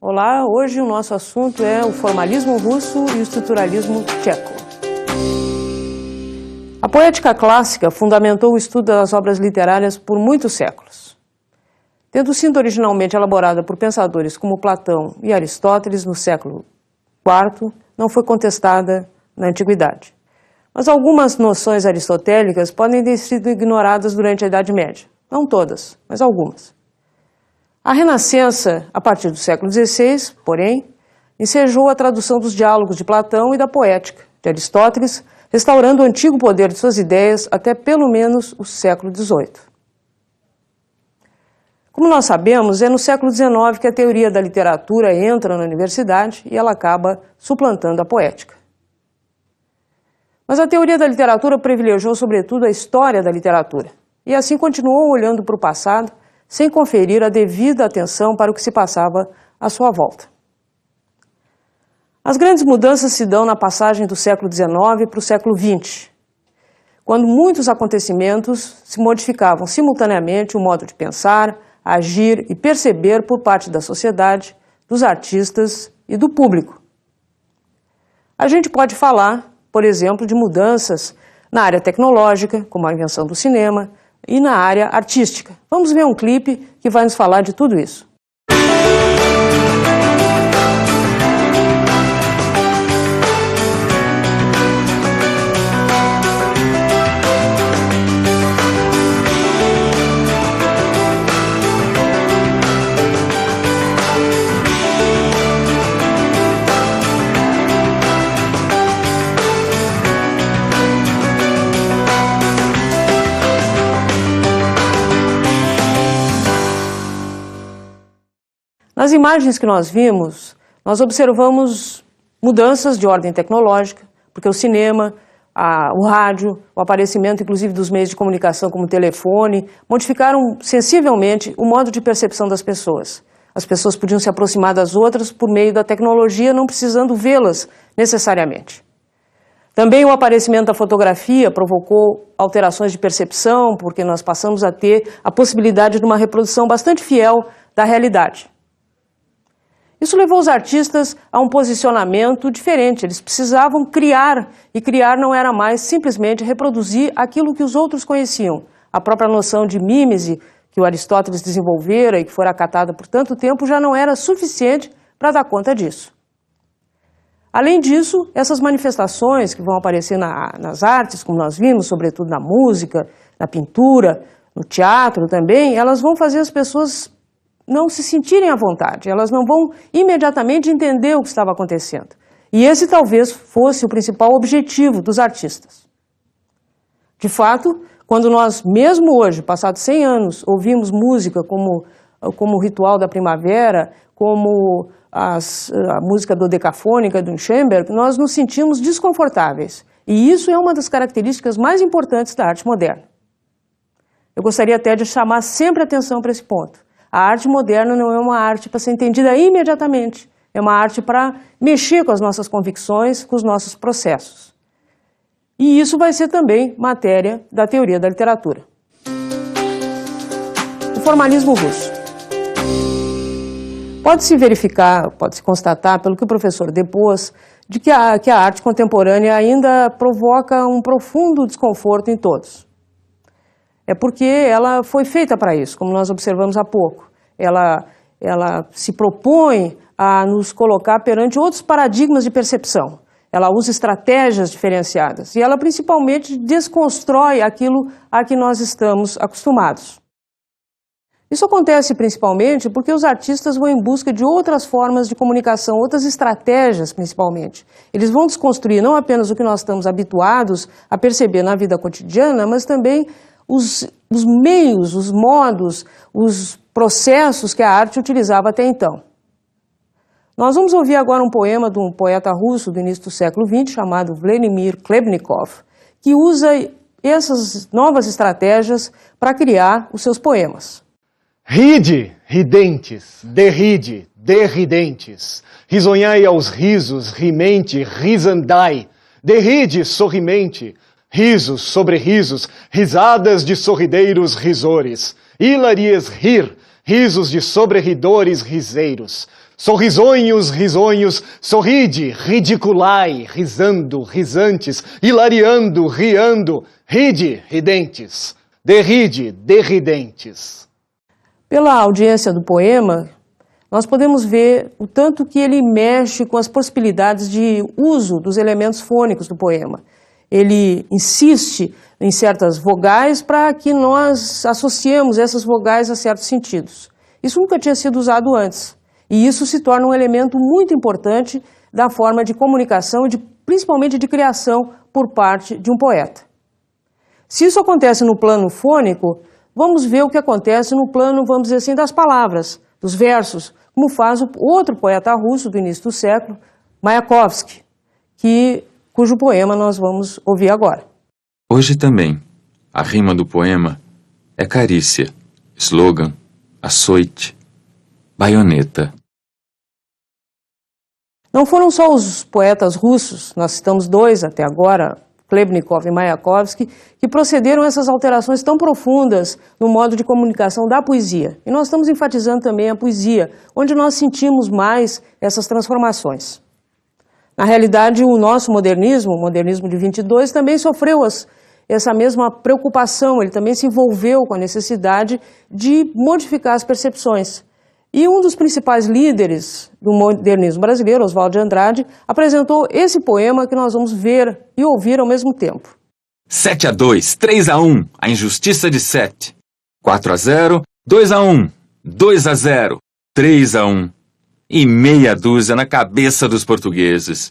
Olá, hoje o nosso assunto é o formalismo russo e o estruturalismo tcheco. A poética clássica fundamentou o estudo das obras literárias por muitos séculos. Tendo sido originalmente elaborada por pensadores como Platão e Aristóteles no século IV, não foi contestada na Antiguidade. Mas algumas noções aristotélicas podem ter sido ignoradas durante a Idade Média. Não todas, mas algumas. A Renascença, a partir do século XVI, porém, ensejou a tradução dos diálogos de Platão e da poética de Aristóteles, restaurando o antigo poder de suas ideias até pelo menos o século XVIII. Como nós sabemos, é no século XIX que a teoria da literatura entra na universidade e ela acaba suplantando a poética. Mas a teoria da literatura privilegiou sobretudo a história da literatura e assim continuou olhando para o passado sem conferir a devida atenção para o que se passava à sua volta. As grandes mudanças se dão na passagem do século XIX para o século XX, quando muitos acontecimentos se modificavam simultaneamente o modo de pensar, agir e perceber por parte da sociedade, dos artistas e do público. A gente pode falar, por exemplo, de mudanças na área tecnológica, como a invenção do cinema, e na área artística. Vamos ver um clipe que vai nos falar de tudo isso. Nas imagens que nós vimos, nós observamos mudanças de ordem tecnológica, porque o cinema, o rádio, o aparecimento inclusive dos meios de comunicação como o telefone, modificaram sensivelmente o modo de percepção das pessoas. As pessoas podiam se aproximar das outras por meio da tecnologia, não precisando vê-las necessariamente. Também o aparecimento da fotografia provocou alterações de percepção, porque nós passamos a ter a possibilidade de uma reprodução bastante fiel da realidade. Isso levou os artistas a um posicionamento diferente. Eles precisavam criar, e criar não era mais simplesmente reproduzir aquilo que os outros conheciam. A própria noção de mímese que o Aristóteles desenvolvera e que foi acatada por tanto tempo já não era suficiente para dar conta disso. Além disso, essas manifestações que vão aparecer nas artes, como nós vimos, sobretudo na música, na pintura, no teatro também, elas vão fazer as pessoas não se sentirem à vontade, elas não vão imediatamente entender o que estava acontecendo. E esse talvez fosse o principal objetivo dos artistas. De fato, quando nós, mesmo hoje, passados 100 anos, ouvimos música como o Ritual da Primavera, como a música dodecafônica do Schoenberg, nós nos sentimos desconfortáveis. E isso é uma das características mais importantes da arte moderna. Eu gostaria até de chamar sempre a atenção para esse ponto. A arte moderna não é uma arte para ser entendida imediatamente, é uma arte para mexer com as nossas convicções, com os nossos processos. E isso vai ser também matéria da teoria da literatura. O formalismo russo. Pode-se verificar, pode-se constatar, pelo que o professor depôs, de que a arte contemporânea ainda provoca um profundo desconforto em todos. É porque ela foi feita para isso, como nós observamos há pouco. Ela se propõe a nos colocar perante outros paradigmas de percepção. Ela usa estratégias diferenciadas e ela principalmente desconstrói aquilo a que nós estamos acostumados. Isso acontece principalmente porque os artistas vão em busca de outras formas de comunicação, outras estratégias principalmente. Eles vão desconstruir não apenas o que nós estamos habituados a perceber na vida cotidiana, mas também os meios, os modos, os processos que a arte utilizava até então. Nós vamos ouvir agora um poema de um poeta russo do início do século XX, chamado Vladimir Klebnikov, que usa essas novas estratégias para criar os seus poemas. Ride, ridentes, derride, derridentes, risonhai aos risos, rimente, risandai, derride, sorrimente, risos sobre risos, risadas de sorrideiros risores, hilarias rir, risos de sobreridores riseiros, Sorrisonhos, risonhos, sorride, ridiculai, risando, risantes, hilariando, riando, ride, ridentes, derride, derridentes. Pela audiência do poema, nós podemos ver o tanto que ele mexe com as possibilidades de uso dos elementos fônicos do poema. Ele insiste em certas vogais para que nós associemos essas vogais a certos sentidos. Isso nunca tinha sido usado antes. E isso se torna um elemento muito importante da forma de comunicação e principalmente de criação por parte de um poeta. Se isso acontece no plano fônico, vamos ver o que acontece no plano, vamos dizer assim, das palavras, dos versos, como faz o outro poeta russo do início do século, Mayakovsky, cujo poema nós vamos ouvir agora. Hoje também, a rima do poema é carícia, slogan, açoite, baioneta. Não foram só os poetas russos, nós citamos dois até agora, Chlebnikov e Mayakovsky, que procederam a essas alterações tão profundas no modo de comunicação da poesia. E nós estamos enfatizando também a poesia, onde nós sentimos mais essas transformações. Na realidade, o nosso modernismo, o modernismo de 22, também sofreu essa mesma preocupação, ele também se envolveu com a necessidade de modificar as percepções. E um dos principais líderes do modernismo brasileiro, Oswald de Andrade, apresentou esse poema que nós vamos ver e ouvir ao mesmo tempo. 7-2, 3-1, a injustiça de 7. 4-0, 2-1, 2-0, 3-1. E meia dúzia na cabeça dos portugueses.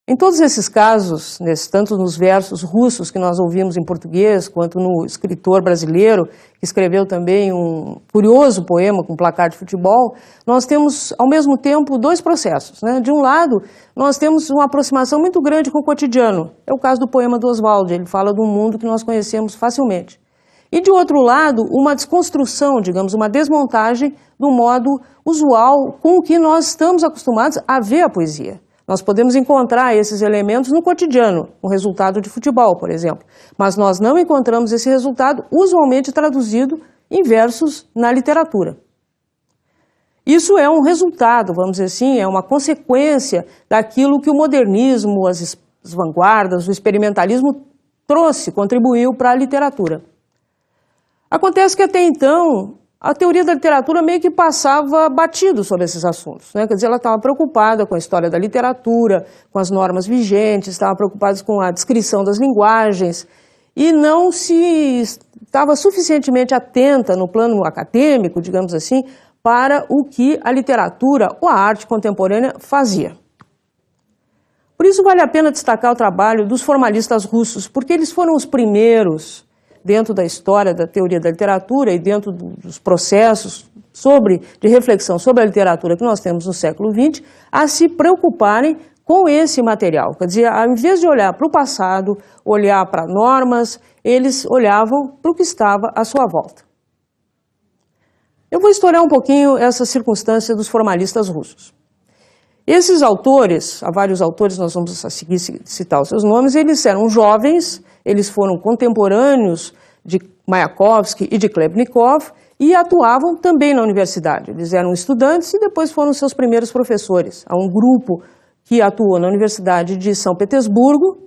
Em todos esses casos, tanto nos versos russos que nós ouvimos em português, quanto no escritor brasileiro, que escreveu também um curioso poema com placar de futebol, nós temos, ao mesmo tempo, dois processos, né? De um lado, nós temos uma aproximação muito grande com o cotidiano. É o caso do poema do Oswald, ele fala de um mundo que nós conhecemos facilmente. E, de outro lado, uma desconstrução, digamos, uma desmontagem do modo usual com o que nós estamos acostumados a ver a poesia. Nós podemos encontrar esses elementos no cotidiano, no resultado de futebol, por exemplo, mas nós não encontramos esse resultado usualmente traduzido em versos na literatura. Isso é um resultado, vamos dizer assim, é uma consequência daquilo que o modernismo, as vanguardas, o experimentalismo trouxe, contribuiu para a literatura. Acontece que até então a teoria da literatura meio que passava batido sobre esses assuntos, né? Quer dizer, ela estava preocupada com a história da literatura, com as normas vigentes, estava preocupada com a descrição das linguagens e não se estava suficientemente atenta no plano acadêmico, digamos assim, para o que a literatura ou a arte contemporânea fazia. Por isso vale a pena destacar o trabalho dos formalistas russos, porque eles foram os primeiros, dentro da história da teoria da literatura e dentro dos processos de reflexão sobre a literatura que nós temos no século XX, a se preocuparem com esse material. Quer dizer, ao invés de olhar para o passado, olhar para normas, eles olhavam para o que estava à sua volta. Eu vou historiar um pouquinho essa circunstância dos formalistas russos. Esses autores, há vários autores, nós vamos a seguir citar os seus nomes, eles eram jovens, eles foram contemporâneos de Mayakovsky e de Chlebnikov e atuavam também na universidade. Eles eram estudantes e depois foram seus primeiros professores. Há um grupo que atuou na Universidade de São Petersburgo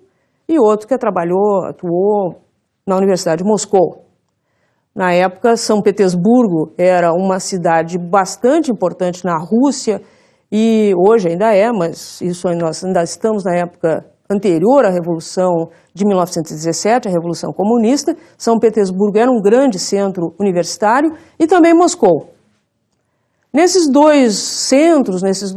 e outro que atuou na Universidade de Moscou. Na época, São Petersburgo era uma cidade bastante importante na Rússia e hoje ainda é, mas nós ainda estamos na época anterior à Revolução de 1917, a Revolução Comunista. São Petersburgo era um grande centro universitário e também Moscou. Nesses dois centros, nesses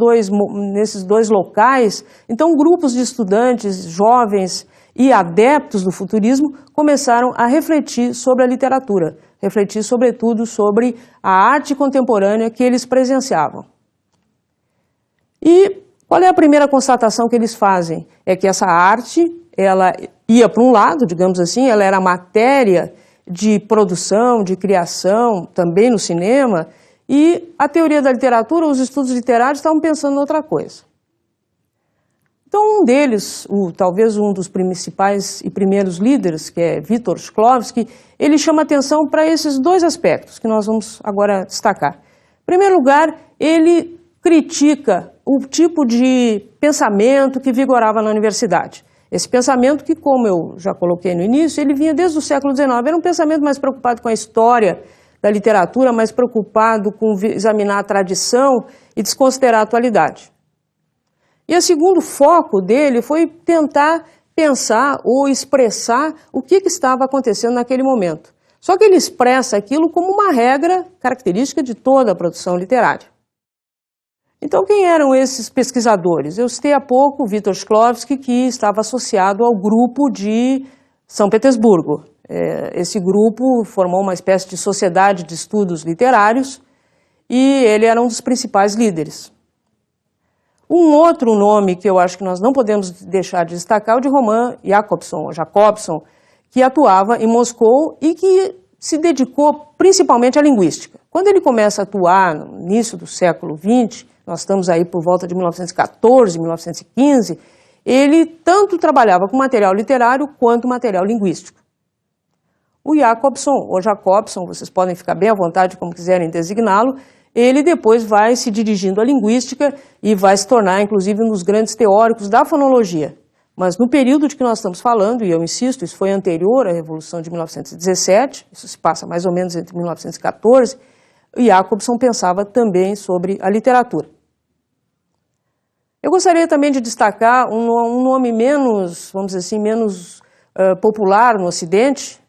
dois locais, então grupos de estudantes, jovens e adeptos do futurismo começaram a refletir sobre a literatura, refletir sobretudo sobre a arte contemporânea que eles presenciavam. E qual é a primeira constatação que eles fazem? É que essa arte, ela ia para um lado, digamos assim, ela era matéria de produção, de criação, também no cinema, e a teoria da literatura, os estudos literários estavam pensando em outra coisa. Então um deles, talvez um dos principais e primeiros líderes, que é Viktor Shklovsky, ele chama atenção para esses dois aspectos que nós vamos agora destacar. Em primeiro lugar, ele critica o tipo de pensamento que vigorava na universidade. Esse pensamento que, como eu já coloquei no início, ele vinha desde o século XIX, era um pensamento mais preocupado com a história da literatura, mais preocupado com examinar a tradição e desconsiderar a atualidade. E o segundo foco dele foi tentar pensar ou expressar o que estava acontecendo naquele momento. Só que ele expressa aquilo como uma regra característica de toda a produção literária. Então, quem eram esses pesquisadores? Eu citei há pouco o Viktor Shklovsky, que estava associado ao grupo de São Petersburgo. Esse grupo formou uma espécie de sociedade de estudos literários e ele era um dos principais líderes. Um outro nome que eu acho que nós não podemos deixar de destacar é o de Roman Jakobson, que atuava em Moscou e que se dedicou principalmente à linguística. Quando ele começa a atuar no início do século XX, nós estamos aí por volta de 1914, 1915, ele tanto trabalhava com material literário quanto material linguístico. O Jakobson, ou Jacobson, vocês podem ficar bem à vontade como quiserem designá-lo, ele depois vai se dirigindo à linguística e vai se tornar, inclusive, um dos grandes teóricos da fonologia. Mas no período de que nós estamos falando, e eu insisto, isso foi anterior à Revolução de 1917, isso se passa mais ou menos entre 1914, o Jakobson pensava também sobre a literatura. Eu gostaria também de destacar um nome menos, vamos dizer assim, menos popular no Ocidente,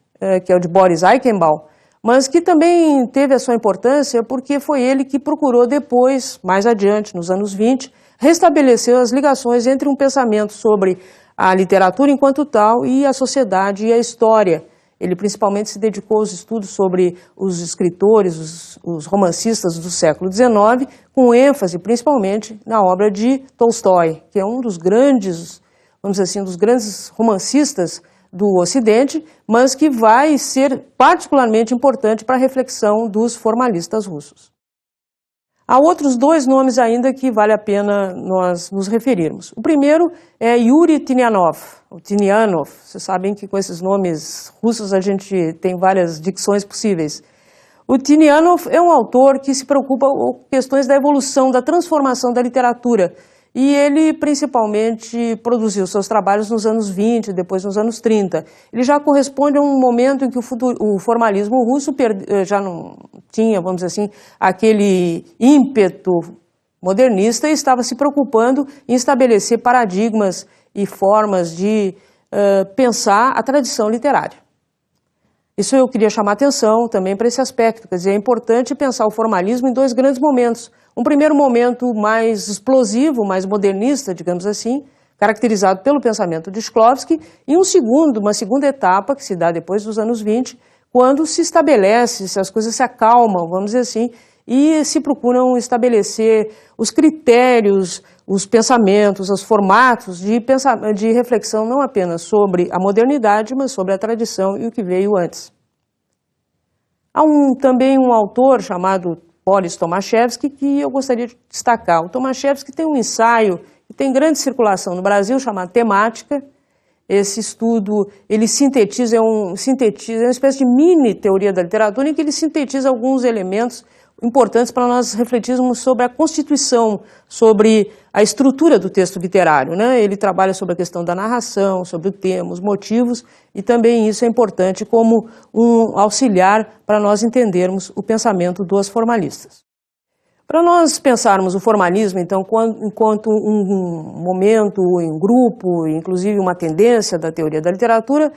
que é o de Boris Eichenbaum, mas que também teve a sua importância porque foi ele que procurou depois, mais adiante, nos anos 20, restabelecer as ligações entre um pensamento sobre a literatura enquanto tal e a sociedade e a história. Ele principalmente se dedicou aos estudos sobre os escritores, os romancistas do século XIX, com ênfase principalmente na obra de Tolstói, que é um dos grandes, vamos dizer assim, um dos grandes romancistas do Ocidente, mas que vai ser particularmente importante para a reflexão dos formalistas russos. Há outros dois nomes ainda que vale a pena nós nos referirmos. O primeiro é Yuri Tinianov, ou Tinianov. Vocês sabem que com esses nomes russos a gente tem várias dicções possíveis. O Tinianov é um autor que se preocupa com questões da evolução, da transformação da literatura. E ele principalmente produziu seus trabalhos nos anos 20, depois nos anos 30. Ele já corresponde a um momento em que o formalismo russo já não tinha, vamos dizer assim, aquele ímpeto modernista e estava se preocupando em estabelecer paradigmas e formas de pensar a tradição literária. Isso eu queria chamar atenção também para esse aspecto, quer dizer, é importante pensar o formalismo em dois grandes momentos. Um primeiro momento mais explosivo, mais modernista, digamos assim, caracterizado pelo pensamento de Shklovsky, e uma segunda etapa que se dá depois dos anos 20, quando se estabelece, se as coisas se acalmam, vamos dizer assim, e se procuram estabelecer os critérios, os pensamentos, os formatos de reflexão não apenas sobre a modernidade, mas sobre a tradição e o que veio antes. Há também um autor chamado Boris Tomaszewski, que eu gostaria de destacar. O Tomaszewski tem um ensaio que tem grande circulação no Brasil, chamado Temática. Esse estudo, ele sintetiza, é uma espécie de mini teoria da literatura, em que ele sintetiza alguns elementos importantes para nós refletirmos sobre a constituição, sobre a estrutura do texto literário, né? Ele trabalha sobre a questão da narração, sobre o tema, os motivos, e também isso é importante como um auxiliar para nós entendermos o pensamento dos formalistas. Para nós pensarmos o formalismo, então, enquanto um momento, um grupo, inclusive uma tendência da teoria da literatura,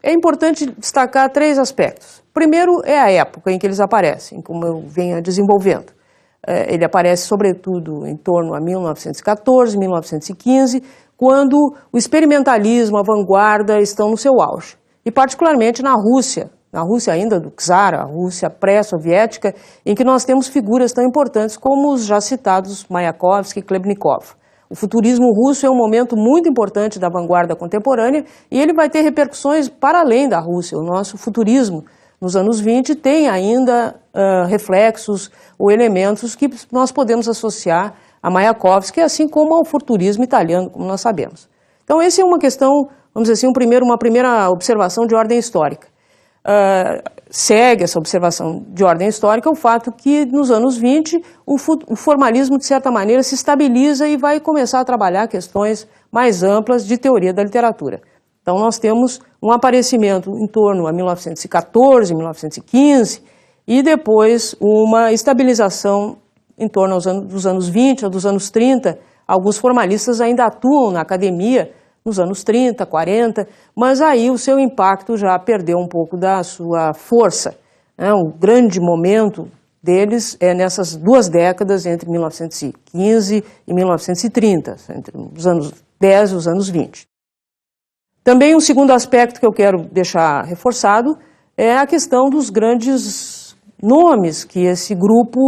é importante destacar três aspectos. Primeiro é a época em que eles aparecem, como eu venho desenvolvendo. Ele aparece, sobretudo, em torno a 1914, 1915, quando o experimentalismo, a vanguarda estão no seu auge. E particularmente na Rússia ainda do czar, a Rússia pré-soviética, em que nós temos figuras tão importantes como os já citados Mayakovsky e Khlebnikov. O futurismo russo é um momento muito importante da vanguarda contemporânea e ele vai ter repercussões para além da Rússia. O nosso futurismo nos anos 20 tem ainda reflexos ou elementos que nós podemos associar a Mayakovsky, assim como ao futurismo italiano, como nós sabemos. Então, essa é uma questão, vamos dizer assim, uma primeira observação de ordem histórica. segue essa observação de ordem histórica o fato que, nos anos 20, o formalismo, de certa maneira, se estabiliza e vai começar a trabalhar questões mais amplas de teoria da literatura. Então, nós temos um aparecimento em torno a 1914, 1915, e depois uma estabilização em torno dos anos 20 ou dos anos 30. Alguns formalistas ainda atuam na academia nos anos 30, 40, mas aí o seu impacto já perdeu um pouco da sua força, né? O grande momento deles é nessas 2 décadas, entre 1915 e 1930, entre os anos 10 e os anos 20. Também um segundo aspecto que eu quero deixar reforçado é a questão dos grandes nomes que esse grupo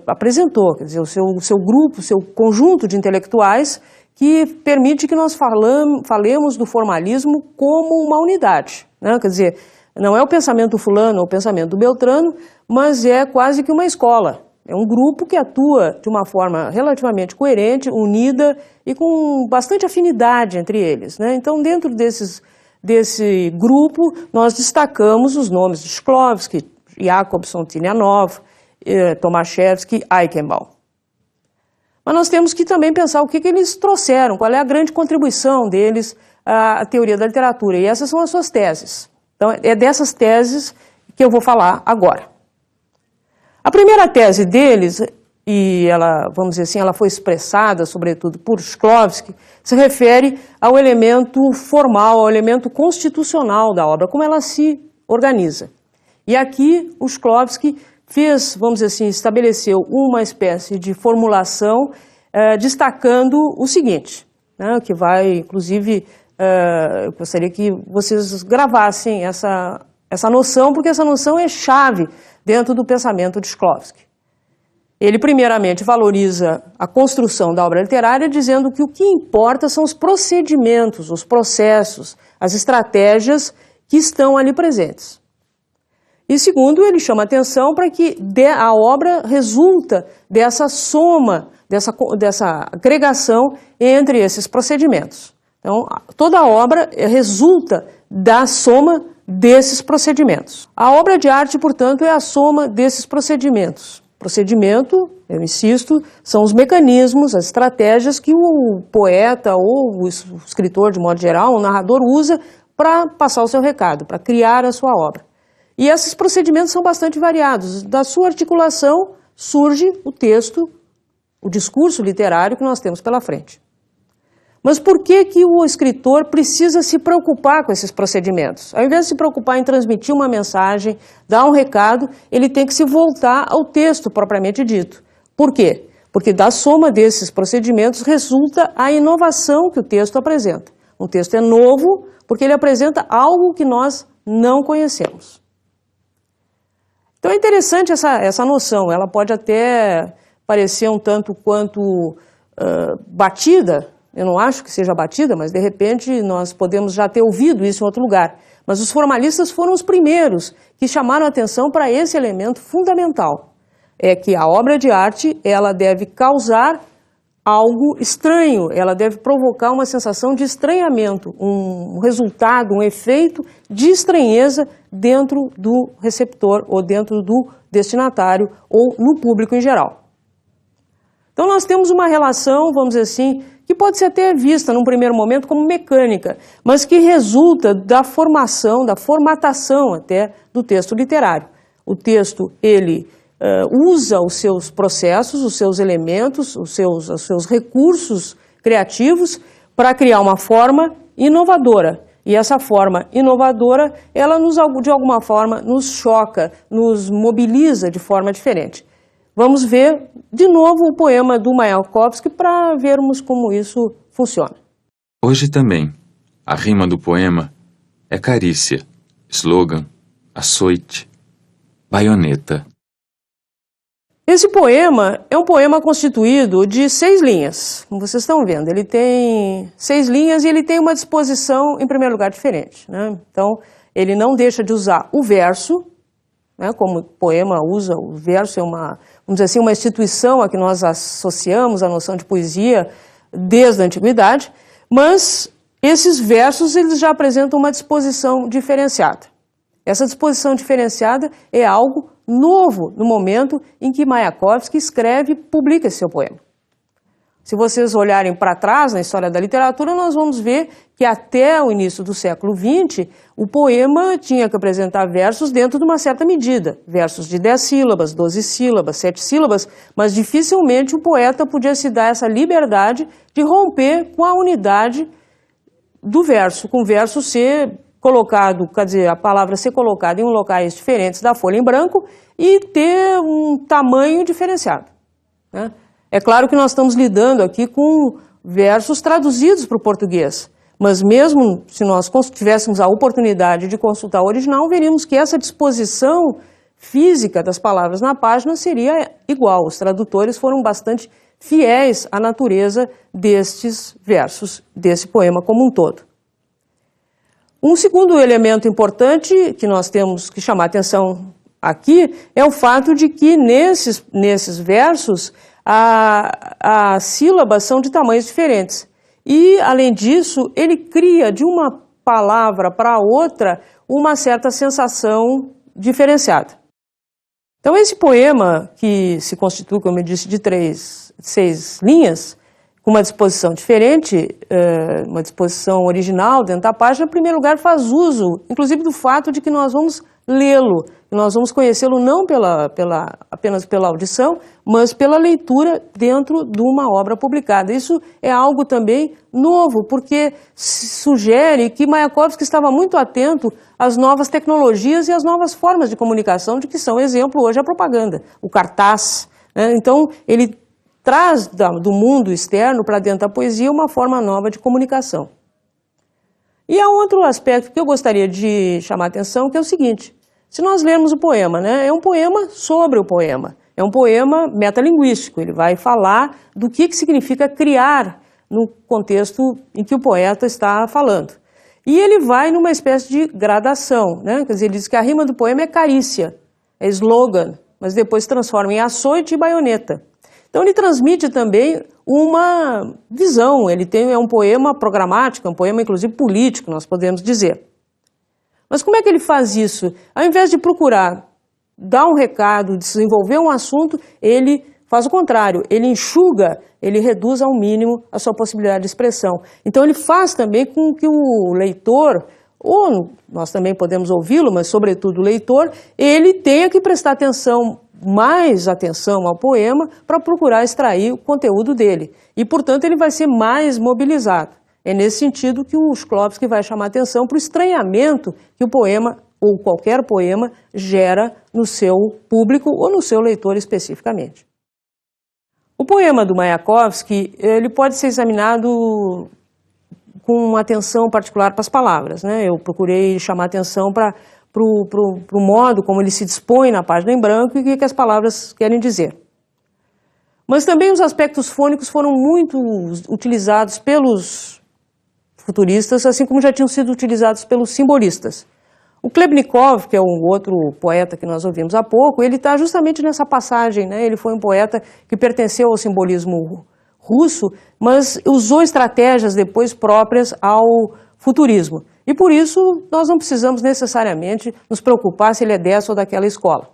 apresentou, quer dizer, o seu grupo, o seu conjunto de intelectuais que permite que nós falemos do formalismo como uma unidade, né? Quer dizer, não é o pensamento fulano ou o pensamento beltrano, mas é quase que uma escola. É um grupo que atua de uma forma relativamente coerente, unida e com bastante afinidade entre eles, né? Então, dentro desse grupo, nós destacamos os nomes de Shklovsky, Jacobson, Tinianov, Tomaszewski, Eichenbaum. Mas nós temos que também pensar o que eles trouxeram, qual é a grande contribuição deles à teoria da literatura, e essas são as suas teses. Então, é dessas teses que eu vou falar agora. A primeira tese deles, e ela, vamos dizer assim, ela foi expressada, sobretudo, por Shklovsky, se refere ao elemento formal, ao elemento constitucional da obra, como ela se organiza. E aqui o Shklovsky fez, vamos dizer assim, estabeleceu uma espécie de formulação destacando o seguinte, né, que vai, inclusive, eu gostaria que vocês gravassem essa noção, porque essa noção é chave dentro do pensamento de Shklovsky. Ele, primeiramente, valoriza a construção da obra literária, dizendo que o que importa são os procedimentos, os processos, as estratégias que estão ali presentes. E, segundo, ele chama atenção para que a obra resulta dessa soma, dessa agregação entre esses procedimentos. Então, toda a obra resulta da soma desses procedimentos. A obra de arte, portanto, é a soma desses procedimentos. Procedimento, eu insisto, são os mecanismos, as estratégias que o poeta ou o escritor, de modo geral, o narrador usa para passar o seu recado, para criar a sua obra. E esses procedimentos são bastante variados. Da sua articulação surge o texto, o discurso literário que nós temos pela frente. Mas por que o escritor precisa se preocupar com esses procedimentos? Ao invés de se preocupar em transmitir uma mensagem, dar um recado, ele tem que se voltar ao texto propriamente dito. Por quê? Porque da soma desses procedimentos resulta a inovação que o texto apresenta. Um texto é novo porque ele apresenta algo que nós não conhecemos. Então é interessante essa noção, ela pode até parecer um tanto quanto batida, eu não acho que seja batida, mas de repente nós podemos já ter ouvido isso em outro lugar. Mas os formalistas foram os primeiros que chamaram a atenção para esse elemento fundamental. É que a obra de arte, ela deve causar algo estranho, ela deve provocar uma sensação de estranhamento, um resultado, um efeito de estranheza dentro do receptor ou dentro do destinatário ou no público em geral. Então nós temos uma relação, vamos dizer assim, que pode ser até vista num primeiro momento como mecânica, mas que resulta da formação, da formatação até do texto literário. O texto, ele usa os seus processos, os seus elementos, os seus recursos criativos para criar uma forma inovadora. E essa forma inovadora, ela de alguma forma nos choca, nos mobiliza de forma diferente. Vamos ver de novo o poema do Mayakovsky para vermos como isso funciona. Hoje também, a rima do poema é carícia, slogan, açoite, baioneta. Esse poema é um poema constituído de 6 linhas, como vocês estão vendo. Ele tem 6 linhas e ele tem uma disposição, em primeiro lugar, diferente, né? Então, ele não deixa de usar o verso, né? Como o poema usa, o verso é vamos dizer assim, uma instituição a que nós associamos a noção de poesia desde a antiguidade, mas esses versos eles já apresentam uma disposição diferenciada. Essa disposição diferenciada é algo novo no momento em que Mayakovsky escreve e publica esse seu poema. Se vocês olharem para trás na história da literatura, nós vamos ver que até o início do século XX, o poema tinha que apresentar versos dentro de uma certa medida. Versos de 10 sílabas, 12 sílabas, 7 sílabas, mas dificilmente o poeta podia se dar essa liberdade de romper com a unidade do verso, com o verso ser colocado, quer dizer, a palavra ser colocada em locais diferentes da folha em branco e ter um tamanho diferenciado, né? É claro que nós estamos lidando aqui com versos traduzidos para o português, mas mesmo se nós tivéssemos a oportunidade de consultar o original, veríamos que essa disposição física das palavras na página seria igual. Os tradutores foram bastante fiéis à natureza destes versos, desse poema como um todo. Um segundo elemento importante que nós temos que chamar atenção aqui é o fato de que nesses versos as sílabas são de tamanhos diferentes. E, além disso, ele cria de uma palavra para outra uma certa sensação diferenciada. Então, esse poema, que se constitui, como eu disse, de 6 linhas, com uma disposição diferente, uma disposição original dentro da página, em primeiro lugar faz uso, inclusive, do fato de que nós vamos lê-lo, nós vamos conhecê-lo não apenas pela audição, mas pela leitura dentro de uma obra publicada. Isso é algo também novo, porque sugere que Mayakovsky estava muito atento às novas tecnologias e às novas formas de comunicação, de que são exemplo hoje a propaganda, o cartaz, né? Então, ele traz do mundo externo para dentro da poesia uma forma nova de comunicação. E há outro aspecto que eu gostaria de chamar a atenção, que é o seguinte: se nós lermos o poema, né, é um poema sobre o poema, é um poema metalinguístico, ele vai falar do que significa criar no contexto em que o poeta está falando. E ele vai numa espécie de gradação, né? Quer dizer, ele diz que a rima do poema é carícia, é slogan, mas depois se transforma em açoite e baioneta. Então ele transmite também uma visão, é um poema programático, é um poema inclusive político, nós podemos dizer. Mas como é que ele faz isso? Ao invés de procurar dar um recado, desenvolver um assunto, ele faz o contrário, ele enxuga, ele reduz ao mínimo a sua possibilidade de expressão. Então ele faz também com que o leitor, ou nós também podemos ouvi-lo, mas sobretudo o leitor, ele tenha que prestar mais atenção ao poema para procurar extrair o conteúdo dele. E, portanto, ele vai ser mais mobilizado. É nesse sentido que o Shklovsky vai chamar atenção para o estranhamento que o poema, ou qualquer poema, gera no seu público ou no seu leitor especificamente. O poema do Mayakovsky, ele pode ser examinado com uma atenção particular para as palavras, né? Eu procurei chamar atenção para o modo como ele se dispõe na página em branco e o que as palavras querem dizer. Mas também os aspectos fônicos foram muito utilizados pelos futuristas, assim como já tinham sido utilizados pelos simbolistas. O Klebnikov, que é um outro poeta que nós ouvimos há pouco, ele está justamente nessa passagem, né? Ele foi um poeta que pertenceu ao simbolismo russo, mas usou estratégias depois próprias ao futurismo. E por isso nós não precisamos necessariamente nos preocupar se ele é dessa ou daquela escola.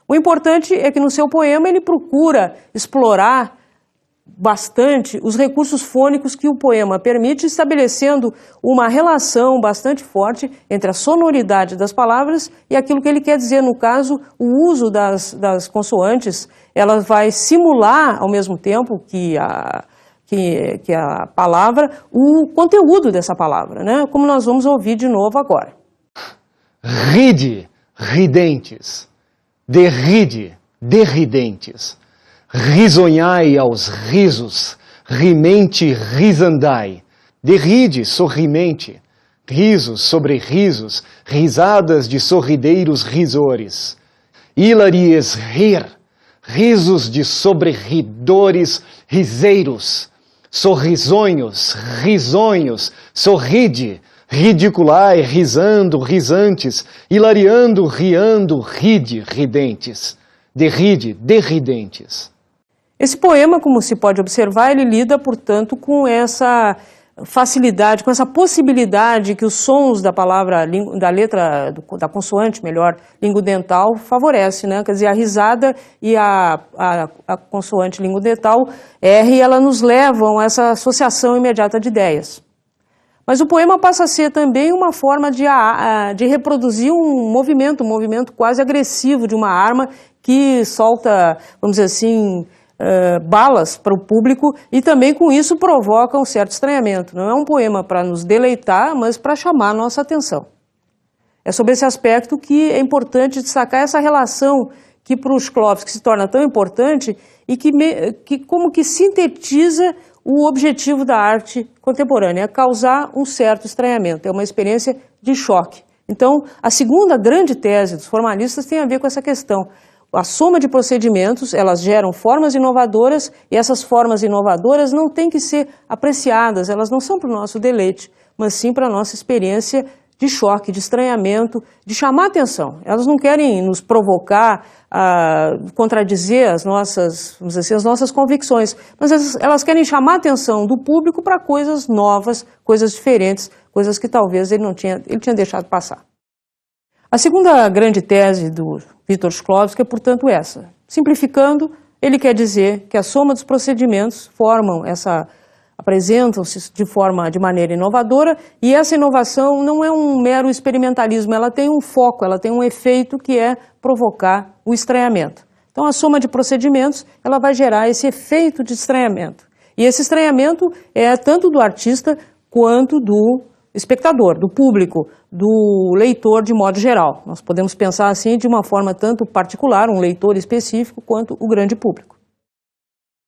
O importante é que no seu poema ele procura explorar bastante os recursos fônicos que o poema permite, estabelecendo uma relação bastante forte entre a sonoridade das palavras e aquilo que ele quer dizer. No caso, o uso das consoantes, ela vai simular ao mesmo tempo que a palavra, o conteúdo dessa palavra, né? Como nós vamos ouvir de novo agora. Ride, ridentes. Derride, derridentes. Risonhai aos risos, rimente risandai. Derride, sorrimente. Risos sobre risos, risadas de sorrideiros risores. Hilaries rir, risos de sobreridores riseiros. Sorrisonhos, risonhos, sorride, ridiculai, risando, risantes, hilariando, riando, ride, ridentes, derride, derridentes. Esse poema, como se pode observar, ele lida, portanto, com essa facilidade, com essa possibilidade que os sons da palavra, da letra, da consoante, melhor, linguodental, favorece, né? Quer dizer, a risada e a consoante linguodental, R, ela nos levam a essa associação imediata de ideias. Mas o poema passa a ser também uma forma de reproduzir um movimento quase agressivo de uma arma que solta, vamos dizer assim, balas para o público e também com isso provoca um certo estranhamento. Não é um poema para nos deleitar, mas para chamar a nossa atenção. É sobre esse aspecto que é importante destacar essa relação que para o Shklovsky se torna tão importante e que como que sintetiza o objetivo da arte contemporânea, é causar um certo estranhamento, é uma experiência de choque. Então, a segunda grande tese dos formalistas tem a ver com essa questão. A soma de procedimentos, elas geram formas inovadoras e essas formas inovadoras não têm que ser apreciadas, elas não são para o nosso deleite, mas sim para a nossa experiência de choque, de estranhamento, de chamar atenção. Elas não querem nos provocar, contradizer as nossas, vamos dizer assim, as nossas convicções, mas elas querem chamar a atenção do público para coisas novas, coisas diferentes, coisas que talvez ele tinha deixado passar. A segunda grande tese do Victor Shklovsky é, portanto, essa. Simplificando, ele quer dizer que a soma dos procedimentos apresentam-se de maneira inovadora e essa inovação não é um mero experimentalismo, ela tem um foco, ela tem um efeito que é provocar o estranhamento. Então, a soma de procedimentos, ela vai gerar esse efeito de estranhamento. E esse estranhamento é tanto do artista quanto do espectador, do público, do leitor de modo geral. Nós podemos pensar assim de uma forma tanto particular, um leitor específico, quanto o grande público.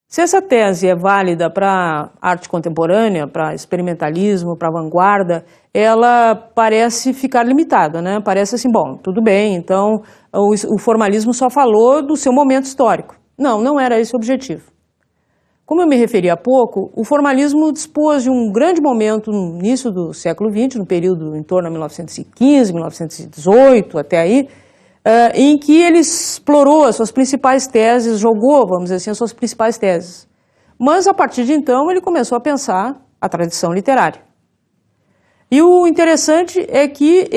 Se essa tese é válida para arte contemporânea, para experimentalismo, para vanguarda, ela parece ficar limitada, né? Parece assim, bom, tudo bem, então o formalismo só falou do seu momento histórico. Não, não era esse o objetivo. Como eu me referi há pouco, o formalismo dispôs de um grande momento no início do século XX, no período em torno de 1915, 1918, até aí, em que ele explorou as suas principais teses, jogou, vamos dizer assim, as suas principais teses. Mas, a partir de então, ele começou a pensar a tradição literária. E o interessante é que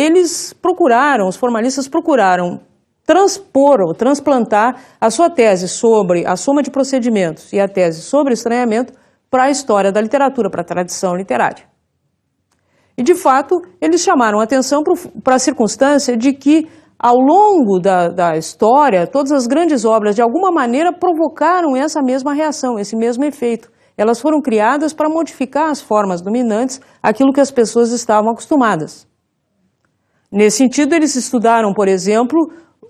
os formalistas procuraram transpor ou transplantar a sua tese sobre a soma de procedimentos e a tese sobre estranhamento para a história da literatura, para a tradição literária. E, de fato, eles chamaram a atenção para a circunstância de que, ao longo da história, todas as grandes obras, de alguma maneira, provocaram essa mesma reação, esse mesmo efeito. Elas foram criadas para modificar as formas dominantes, aquilo que as pessoas estavam acostumadas. Nesse sentido, eles estudaram, por exemplo,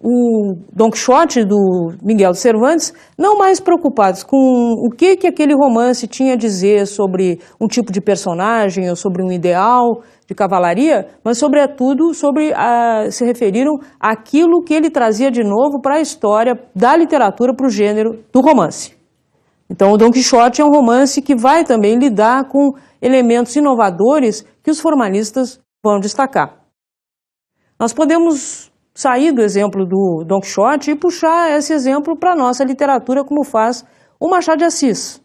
o Don Quixote do Miguel de Cervantes, não mais preocupados com o que aquele romance tinha a dizer sobre um tipo de personagem ou sobre um ideal de cavalaria, mas sobretudo se referiram àquilo que ele trazia de novo para a história da literatura, para o gênero do romance. Então o Don Quixote é um romance que vai também lidar com elementos inovadores que os formalistas vão destacar. Nós podemos sair do exemplo do Don Quixote e puxar esse exemplo para a nossa literatura, como faz o Machado de Assis.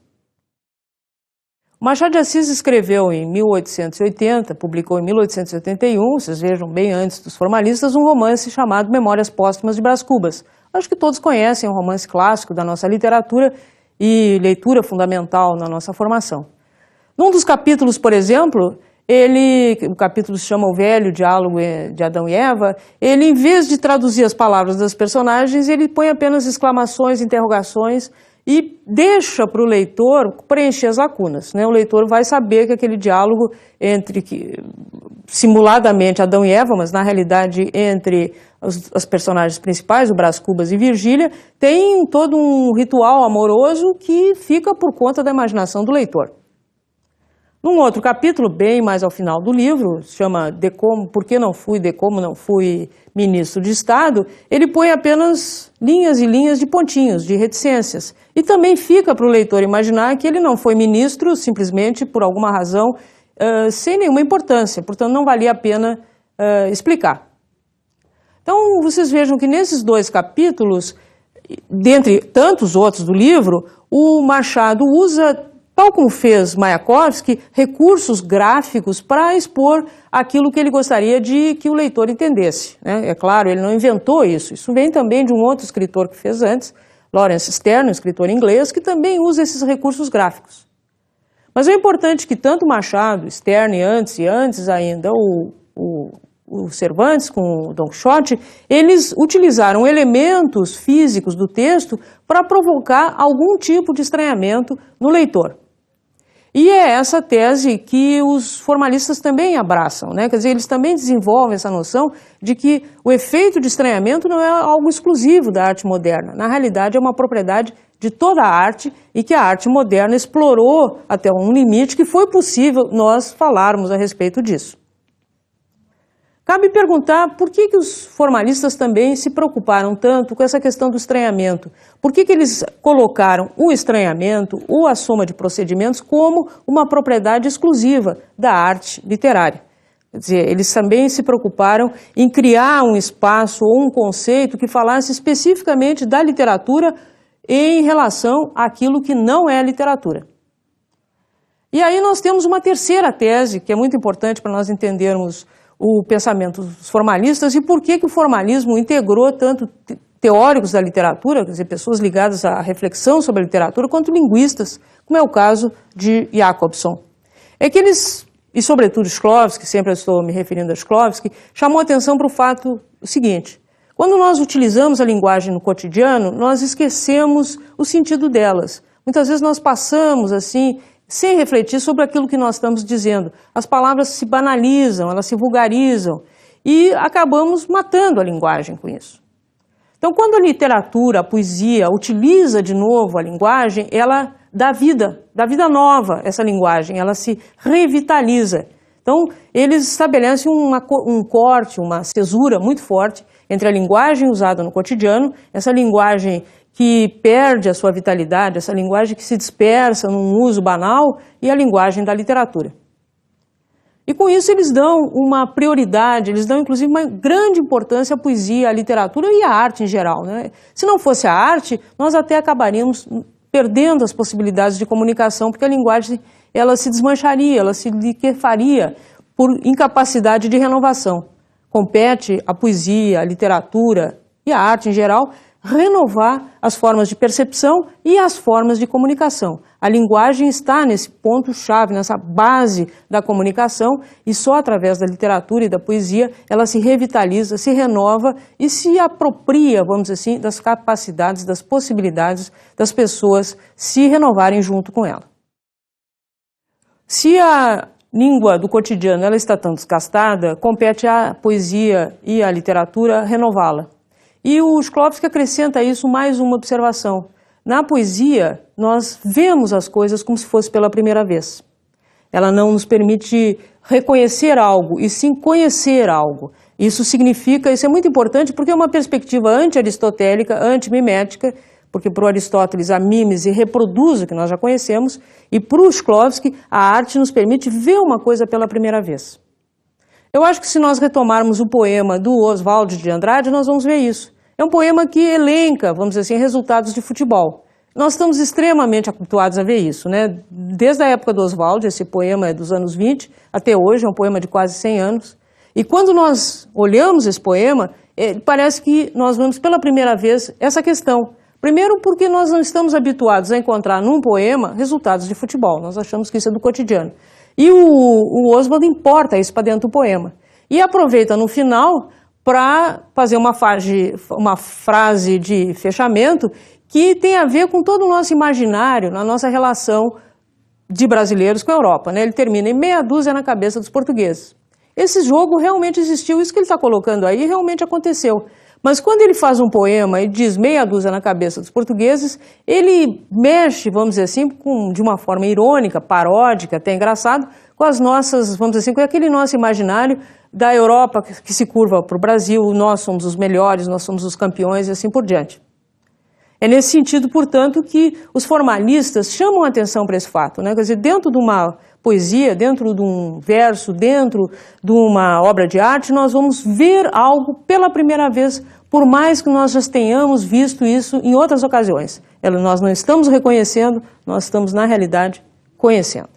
O Machado de Assis escreveu em 1880, publicou em 1881, vocês vejam, bem antes dos formalistas, um romance chamado Memórias Póstumas de Brás Cubas. Acho que todos conhecem, é um romance clássico da nossa literatura e leitura fundamental na nossa formação. Num dos capítulos, por exemplo, o capítulo se chama O Velho Diálogo de Adão e Eva, ele, em vez de traduzir as palavras das personagens, ele põe apenas exclamações, interrogações e deixa para o leitor preencher as lacunas, né? O leitor vai saber que aquele diálogo simuladamente Adão e Eva, mas na realidade entre as personagens principais, o Brás Cubas e Virgília, tem todo um ritual amoroso que fica por conta da imaginação do leitor. Num outro capítulo, bem mais ao final do livro, se chama Por que não fui, de como não fui ministro de Estado, ele põe apenas linhas e linhas de pontinhos, de reticências. E também fica para o leitor imaginar que ele não foi ministro simplesmente por alguma razão, sem nenhuma importância, portanto não valia a pena explicar. Então vocês vejam que nesses dois capítulos, dentre tantos outros do livro, o Machado usa tal como fez Mayakovsky, recursos gráficos para expor aquilo que ele gostaria de que o leitor entendesse, né? É claro, ele não inventou isso. Isso vem também de um outro escritor que fez antes, Lawrence Stern, um escritor inglês, que também usa esses recursos gráficos. Mas é importante que tanto Machado, Stern e antes ainda o Cervantes com o Don Quixote, eles utilizaram elementos físicos do texto para provocar algum tipo de estranhamento no leitor. E é essa tese que os formalistas também abraçam, né? Quer dizer, eles também desenvolvem essa noção de que o efeito de estranhamento não é algo exclusivo da arte moderna. Na realidade, é uma propriedade de toda a arte e que a arte moderna explorou até um limite que foi possível nós falarmos a respeito disso. Cabe perguntar por que os formalistas também se preocuparam tanto com essa questão do estranhamento. Por que eles colocaram o estranhamento ou a soma de procedimentos como uma propriedade exclusiva da arte literária? Quer dizer, eles também se preocuparam em criar um espaço ou um conceito que falasse especificamente da literatura em relação àquilo que não é literatura. E aí nós temos uma terceira tese, que é muito importante para nós entendermos o pensamento dos formalistas e por que o formalismo integrou tanto teóricos da literatura, quer dizer, pessoas ligadas à reflexão sobre a literatura, quanto linguistas, como é o caso de Jacobson. É que eles, e sobretudo Shklovsky, sempre eu estou me referindo a Shklovsky, chamou a atenção para o fato seguinte: quando nós utilizamos a linguagem no cotidiano, nós esquecemos o sentido delas. Muitas vezes nós passamos assim, sem refletir sobre aquilo que nós estamos dizendo. As palavras se banalizam, elas se vulgarizam e acabamos matando a linguagem com isso. Então, quando a literatura, a poesia, utiliza de novo a linguagem, ela dá vida nova essa linguagem, ela se revitaliza. Então, eles estabelecem um corte, uma cesura muito forte entre a linguagem usada no cotidiano, essa linguagem que perde a sua vitalidade, essa linguagem que se dispersa num uso banal, e a linguagem da literatura. E com isso eles dão uma prioridade, eles dão inclusive uma grande importância à poesia, à literatura e à arte em geral, né? Se não fosse a arte, nós até acabaríamos perdendo as possibilidades de comunicação, porque a linguagem ela se desmancharia, ela se liquefaria por incapacidade de renovação. Compete à poesia, à literatura e à arte em geral renovar as formas de percepção e as formas de comunicação. A linguagem está nesse ponto-chave, nessa base da comunicação, e só através da literatura e da poesia ela se revitaliza, se renova e se apropria, vamos dizer assim, das capacidades, das possibilidades das pessoas se renovarem junto com ela. Se a língua do cotidiano ela está tão desgastada, compete à poesia e à literatura renová-la. E o Shklovsky acrescenta a isso mais uma observação. Na poesia, nós vemos as coisas como se fosse pela primeira vez. Ela não nos permite reconhecer algo, e sim conhecer algo. Isso é muito importante porque é uma perspectiva anti-aristotélica, anti-mimética, porque para o Aristóteles a mímese reproduz o que nós já conhecemos, e para o Shklovsky a arte nos permite ver uma coisa pela primeira vez. Eu acho que se nós retomarmos o poema do Oswald de Andrade, nós vamos ver isso. É um poema que elenca, vamos dizer assim, resultados de futebol. Nós estamos extremamente habituados a ver isso, né? Desde a época do Oswald, esse poema é dos anos 20, até hoje, é um poema de quase 100 anos. E quando nós olhamos esse poema, parece que nós vemos pela primeira vez essa questão. Primeiro porque nós não estamos habituados a encontrar num poema resultados de futebol. Nós achamos que isso é do cotidiano. E o Oswald importa isso para dentro do poema. E aproveita no final para fazer uma frase de fechamento que tem a ver com todo o nosso imaginário, na nossa relação de brasileiros com a Europa, né? Ele termina em meia dúzia na cabeça dos portugueses. Esse jogo realmente existiu, isso que ele está colocando aí realmente aconteceu. Mas quando ele faz um poema e diz meia dúzia na cabeça dos portugueses, ele mexe, vamos dizer assim, de uma forma irônica, paródica, até engraçado, com as nossas, vamos dizer assim, com aquele nosso imaginário da Europa que se curva para o Brasil, nós somos os melhores, nós somos os campeões e assim por diante. É nesse sentido, portanto, que os formalistas chamam a atenção para esse fato, né? Quer dizer, dentro de uma poesia, dentro de um verso, dentro de uma obra de arte, nós vamos ver algo pela primeira vez, por mais que nós já tenhamos visto isso em outras ocasiões. Nós não estamos reconhecendo, nós estamos, na realidade, conhecendo.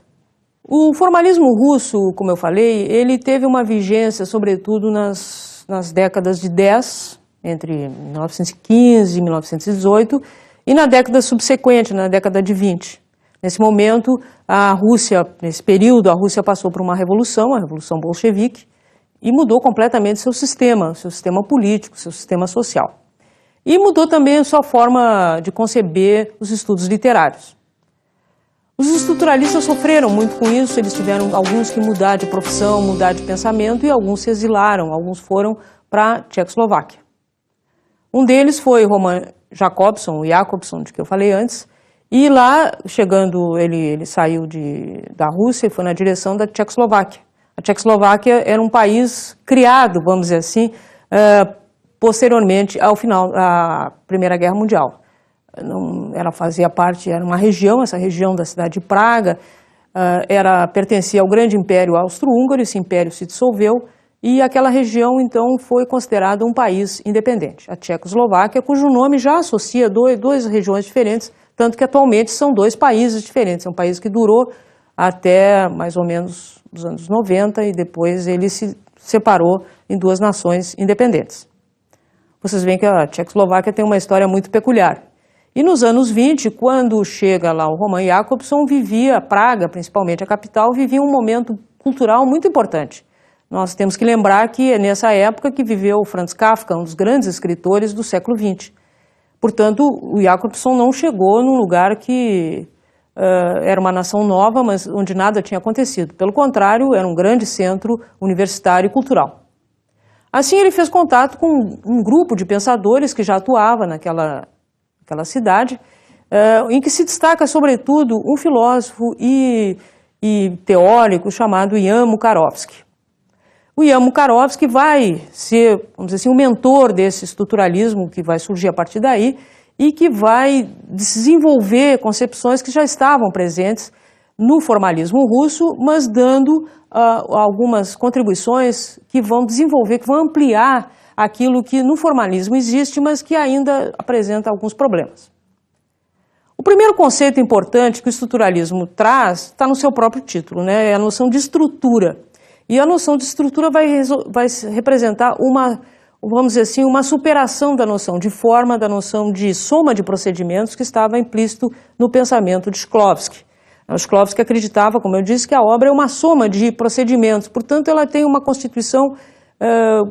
O formalismo russo, como eu falei, ele teve uma vigência, sobretudo nas décadas de 10, entre 1915 e 1918, e na década subsequente, na década de 20. Nesse momento, a Rússia, nesse período, a Rússia passou por uma revolução, a Revolução Bolchevique, e mudou completamente seu sistema político, seu sistema social. E mudou também a sua forma de conceber os estudos literários. Os estruturalistas sofreram muito com isso, eles tiveram alguns que mudar de profissão, mudar de pensamento, e alguns se exilaram, alguns foram para a Tchecoslováquia. Um deles foi Roman Jakobson, de que eu falei antes, e lá, chegando, ele saiu da Rússia e foi na direção da Tchecoslováquia. A Tchecoslováquia era um país criado, vamos dizer assim, posteriormente ao final da Primeira Guerra Mundial. Ela fazia parte, era uma região, essa região da cidade de Praga, pertencia ao grande Império Austro-Húngaro, esse império se dissolveu, e aquela região, então, foi considerada um país independente. A Tchecoslováquia, cujo nome já associa duas regiões diferentes, tanto que atualmente são dois países diferentes. É um país que durou até mais ou menos os anos 90 e depois ele se separou em duas nações independentes. Vocês veem que a Tchecoslováquia tem uma história muito peculiar. E nos anos 20, quando chega lá o Roman Jakobson, Praga, principalmente a capital, vivia um momento cultural muito importante. Nós temos que lembrar que é nessa época que viveu Franz Kafka, um dos grandes escritores do século XX. Portanto, o Jakobson não chegou num lugar que era uma nação nova, mas onde nada tinha acontecido. Pelo contrário, era um grande centro universitário e cultural. Assim, ele fez contato com um grupo de pensadores que já atuava naquela cidade, em que se destaca, sobretudo, um filósofo e teórico chamado Jan Mukarovsky. O Jan Mukarovsky vai ser, vamos dizer assim, o mentor desse estruturalismo que vai surgir a partir daí e que vai desenvolver concepções que já estavam presentes no formalismo russo, mas dando algumas contribuições que vão desenvolver, que vão ampliar aquilo que no formalismo existe, mas que ainda apresenta alguns problemas. O primeiro conceito importante que o estruturalismo traz está no seu próprio título, né? É a noção de estrutura. E a noção de estrutura vai representar vamos dizer assim, uma superação da noção de forma, da noção de soma de procedimentos que estava implícito no pensamento de Shklovsky. Shklovsky acreditava, como eu disse, que a obra é uma soma de procedimentos, portanto ela tem uma constituição,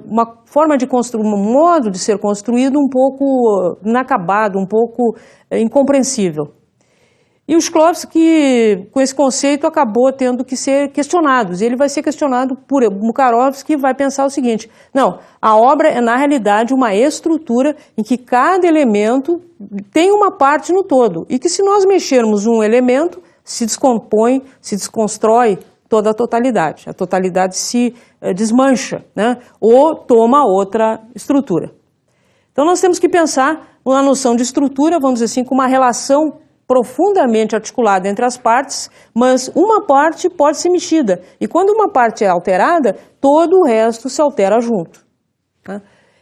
uma forma de construir, um modo de ser construído um pouco inacabado, um pouco incompreensível. E o Shklovsky, com esse conceito, acabou tendo que ser questionado. Ele vai ser questionado por Mukarovsky, que vai pensar o seguinte: não, a obra é, na realidade, uma estrutura em que cada elemento tem uma parte no todo. E que se nós mexermos um elemento, se descompõe, se desconstrói toda a totalidade. A totalidade se desmancha, né? Ou toma outra estrutura. Então nós temos que pensar na noção de estrutura, vamos dizer assim, com uma relação profundamente articulada entre as partes, mas uma parte pode ser mexida. E quando uma parte é alterada, todo o resto se altera junto.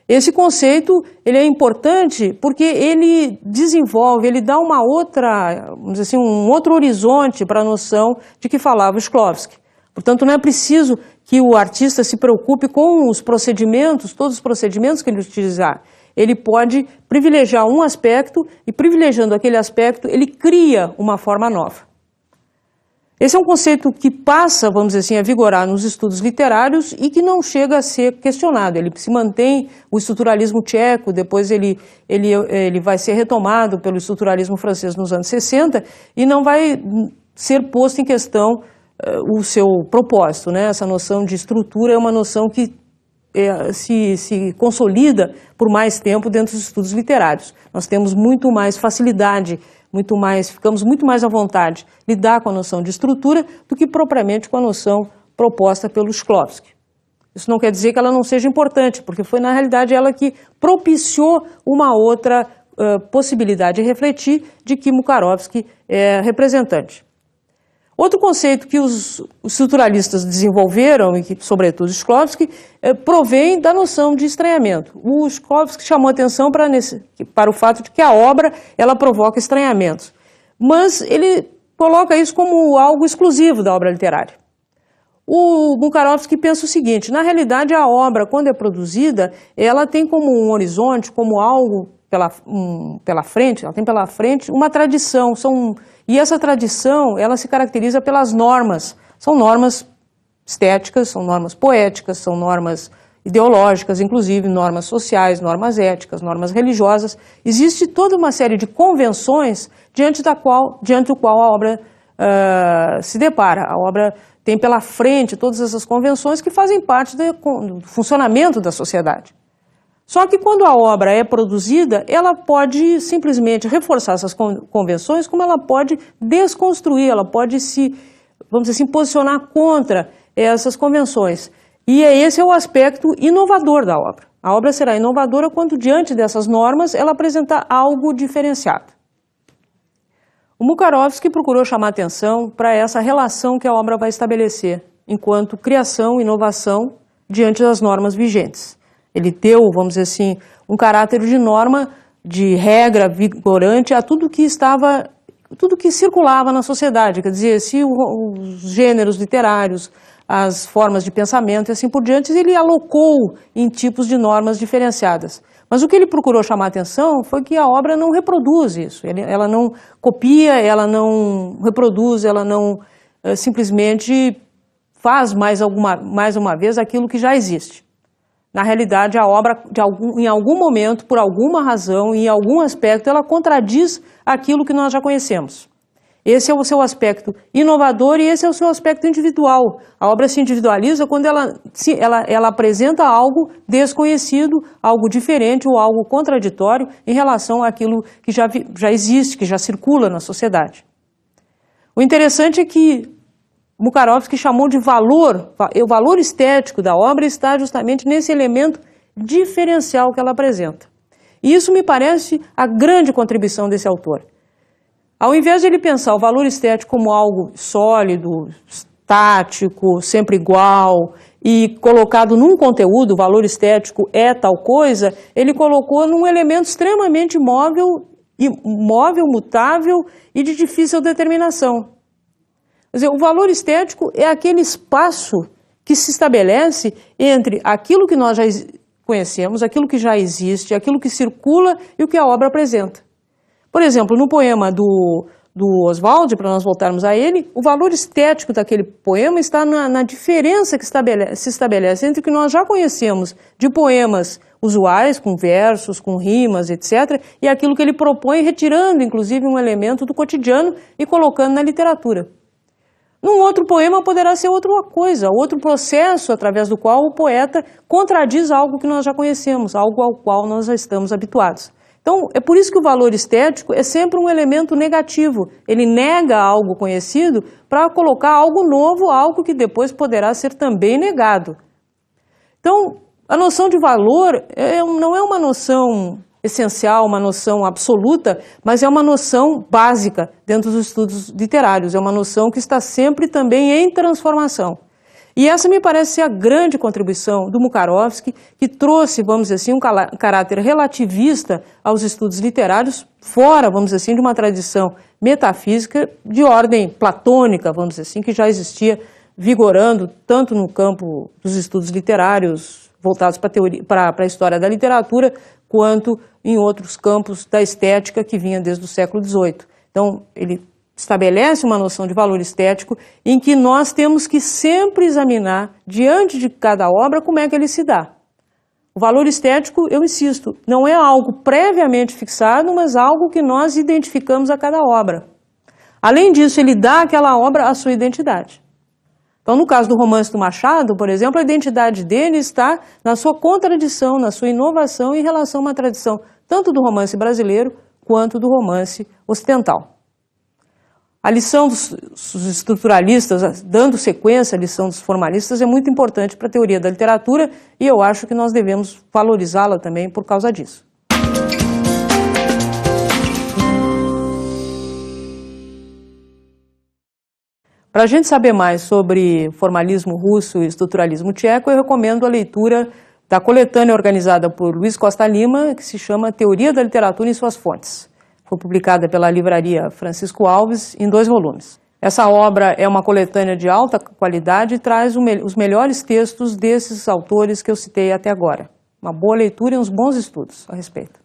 Esse conceito ele é importante porque ele desenvolve, ele dá uma outra, vamos dizer assim, um outro horizonte para a noção de que falava Shklovsky. Portanto, não é preciso que o artista se preocupe com os procedimentos, todos os procedimentos que ele utilizar. Ele pode privilegiar um aspecto e, privilegiando aquele aspecto, ele cria uma forma nova. Esse é um conceito que passa, vamos dizer assim, a vigorar nos estudos literários e que não chega a ser questionado. Ele se mantém, o estruturalismo tcheco, depois ele vai ser retomado pelo estruturalismo francês nos anos 60 e não vai ser posto em questão o seu propósito, né? Essa noção de estrutura é uma noção que se consolida por mais tempo dentro dos estudos literários. Nós temos muito mais facilidade, ficamos muito mais à vontade de lidar com a noção de estrutura do que propriamente com a noção proposta pelo Shklovsky. Isso não quer dizer que ela não seja importante, porque foi na realidade ela que propiciou uma outra possibilidade de refletir de que Mukarovsky é representante. Outro conceito que os estruturalistas desenvolveram, e que, sobretudo, Shklovsky, provém da noção de estranhamento. O Shklovsky chamou atenção para o fato de que a obra ela provoca estranhamentos. Mas ele coloca isso como algo exclusivo da obra literária. O Mukarovsky pensa o seguinte: na realidade a obra, quando é produzida, ela tem como um horizonte, como algo pela frente, ela tem pela frente uma tradição, e essa tradição ela se caracteriza pelas normas, são normas estéticas, são normas poéticas, são normas ideológicas, inclusive normas sociais, normas éticas, normas religiosas. Existe toda uma série de convenções diante do qual a obra se depara. A obra tem pela frente todas essas convenções que fazem parte do funcionamento da sociedade. Só que quando a obra é produzida, ela pode simplesmente reforçar essas convenções, como ela pode desconstruir, ela pode vamos dizer assim, posicionar contra essas convenções. E esse é o aspecto inovador da obra. A obra será inovadora quando, diante dessas normas, ela apresentar algo diferenciado. O Mukarovsky procurou chamar atenção para essa relação que a obra vai estabelecer, enquanto criação e inovação diante das normas vigentes. Ele deu, vamos dizer assim, um caráter de norma, de regra vigorante a tudo que circulava na sociedade, quer dizer, se os gêneros literários, as formas de pensamento e assim por diante, ele alocou em tipos de normas diferenciadas. Mas o que ele procurou chamar a atenção foi que a obra não reproduz isso, ela não copia, ela não reproduz, ela não simplesmente faz mais uma vez aquilo que já existe. Na realidade, a obra, em algum momento, por alguma razão, em algum aspecto, ela contradiz aquilo que nós já conhecemos. Esse é o seu aspecto inovador e esse é o seu aspecto individual. A obra se individualiza quando ela apresenta algo desconhecido, algo diferente ou algo contraditório em relação àquilo que já existe, que já circula na sociedade. O interessante é que Mukarovsky chamou de valor, o valor estético da obra está justamente nesse elemento diferencial que ela apresenta. E isso me parece a grande contribuição desse autor. Ao invés de ele pensar o valor estético como algo sólido, estático, sempre igual, e colocado num conteúdo, o valor estético é tal coisa, ele colocou num elemento extremamente móvel, mutável e de difícil determinação. Quer dizer, o valor estético é aquele espaço que se estabelece entre aquilo que nós já conhecemos, aquilo que já existe, aquilo que circula e o que a obra apresenta. Por exemplo, no poema do Oswald, para nós voltarmos a ele, o valor estético daquele poema está na diferença que se estabelece entre o que nós já conhecemos de poemas usuais, com versos, com rimas, etc., e aquilo que ele propõe, retirando, inclusive, um elemento do cotidiano e colocando na literatura. Num outro poema poderá ser outra coisa, outro processo através do qual o poeta contradiz algo que nós já conhecemos, algo ao qual nós já estamos habituados. Então, é por isso que o valor estético é sempre um elemento negativo. Ele nega algo conhecido para colocar algo novo, algo que depois poderá ser também negado. Então, a noção de valor não é uma noção essencial, uma noção absoluta, mas é uma noção básica dentro dos estudos literários. É uma noção que está sempre também em transformação. E essa me parece ser a grande contribuição do Mukarovsky, que trouxe, vamos dizer assim, um caráter relativista aos estudos literários, fora, vamos dizer assim, de uma tradição metafísica de ordem platônica, vamos dizer assim, que já existia vigorando tanto no campo dos estudos literários voltados para a história da literatura, quanto em outros campos da estética que vinha desde o século XVIII. Então, ele estabelece uma noção de valor estético em que nós temos que sempre examinar, diante de cada obra, como é que ele se dá. O valor estético, eu insisto, não é algo previamente fixado, mas algo que nós identificamos a cada obra. Além disso, ele dá àquela obra a sua identidade. Então, no caso do romance do Machado, por exemplo, a identidade dele está na sua contradição, na sua inovação em relação a uma tradição tanto do romance brasileiro quanto do romance ocidental. A lição dos estruturalistas, dando sequência à lição dos formalistas, é muito importante para a teoria da literatura e eu acho que nós devemos valorizá-la também por causa disso. Para a gente saber mais sobre formalismo russo e estruturalismo tcheco, eu recomendo a leitura da coletânea organizada por Luiz Costa Lima, que se chama Teoria da Literatura em Suas Fontes. Foi publicada pela livraria Francisco Alves em 2 volumes. Essa obra é uma coletânea de alta qualidade e traz os melhores textos desses autores que eu citei até agora. Uma boa leitura e uns bons estudos a respeito.